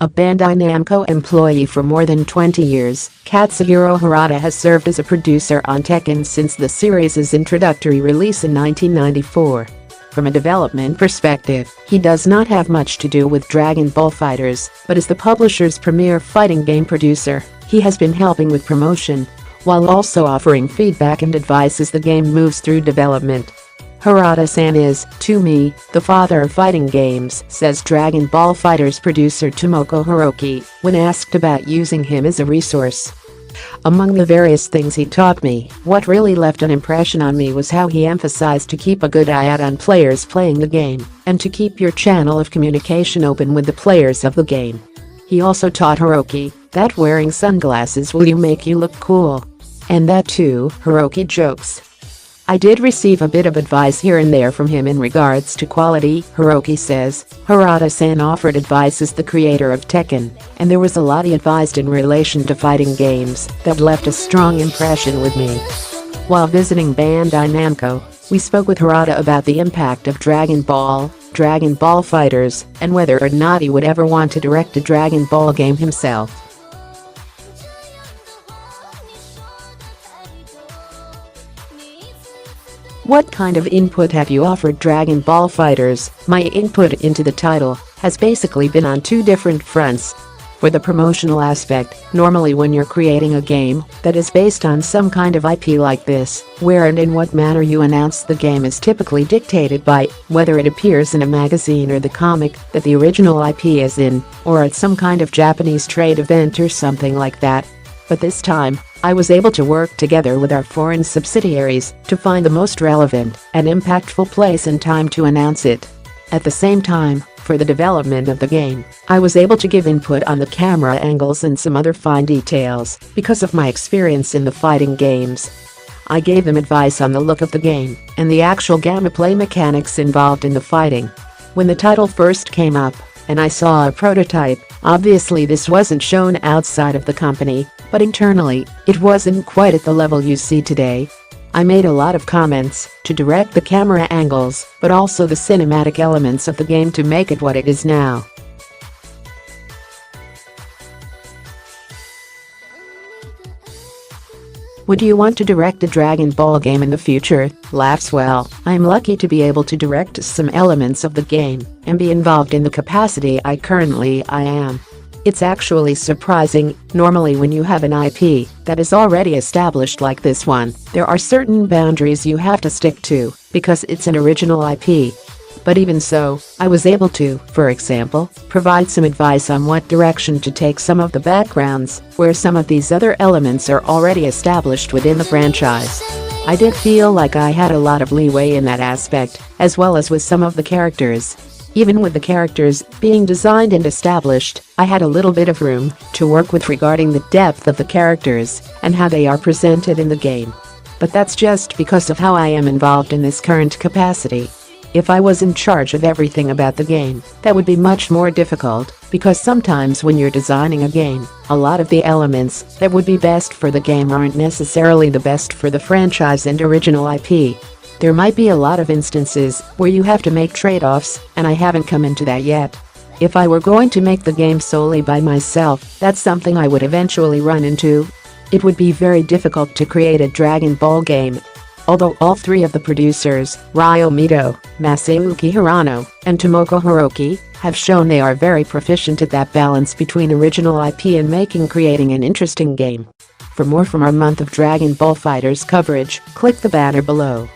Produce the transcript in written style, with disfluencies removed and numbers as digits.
A Bandai Namco employee for more than 20 years, Katsuhiro Harada has served as a producer on Tekken since the series' introductory release in 1994. From a development perspective, he does not have much to do with Dragon Ball FighterZ, but as the publisher's premier fighting game producer, he has been helping with promotion, while also offering feedback and advice as the game moves through development. Harada-san is, to me, the father of fighting games, says Dragon Ball FighterZ producer Tomoko Hiroki, when asked about using him as a resource. Among the various things he taught me, what really left an impression on me was how he emphasized to keep a good eye out on players playing the game, and to keep your channel of communication open with the players of the game. He also taught Hiroki that wearing sunglasses will make you look cool. And that too, Hiroki jokes. I did receive a bit of advice here and there from him in regards to quality, Hiroki says. Harada-san offered advice as the creator of Tekken, and there was a lot he advised in relation to fighting games that left a strong impression with me. While visiting Bandai Namco, we spoke with Harada about the impact of Dragon Ball FighterZ, and whether or not he would ever want to direct a Dragon Ball game himself. What kind of input have you offered Dragon Ball FighterZ? My input into the title has basically been on two different fronts. For the promotional aspect, normally when you're creating a game that is based on some kind of IP like this, where and in what manner you announce the game is typically dictated by whether it appears in a magazine or the comic that the original IP is in, or at some kind of Japanese trade event or something like that. But this time, I was able to work together with our foreign subsidiaries to find the most relevant and impactful place and time to announce it. At the same time, for the development of the game, I was able to give input on the camera angles and some other fine details because of my experience in the fighting games. I gave them advice on the look of the game and the actual gameplay mechanics involved in the fighting. When the title first came up, and I saw a prototype, obviously this wasn't shown outside of the company, but internally, it wasn't quite at the level you see today. I made a lot of comments to direct the camera angles, but also the cinematic elements of the game to make it what it is now. Would you want to direct a Dragon Ball game in the future? Laughs. Well, I'm lucky to be able to direct some elements of the game and be involved in the capacity I currently am. It's actually surprising. Normally when you have an IP that is already established like this one, there are certain boundaries you have to stick to because it's an original IP. But even so, I was able to, for example, provide some advice on what direction to take some of the backgrounds, where some of these other elements are already established within the franchise. I did feel like I had a lot of leeway in that aspect, as well as with some of the characters. Even with the characters being designed and established, I had a little bit of room to work with regarding the depth of the characters and how they are presented in the game. But that's just because of how I am involved in this current capacity. If I was in charge of everything about the game, that would be much more difficult, because sometimes when you're designing a game, a lot of the elements that would be best for the game aren't necessarily the best for the franchise and original IP. There might be a lot of instances where you have to make trade-offs, and I haven't come into that yet. If I were going to make the game solely by myself, that's something I would eventually run into. It would be very difficult to create a Dragon Ball game. Although all three of the producers, Ryo Mito, Masayuki Hirano, and Tomoko Hiroki, have shown they are very proficient at that balance between original IP and creating an interesting game. For more from our month of Dragon Ball FighterZ coverage, click the banner below.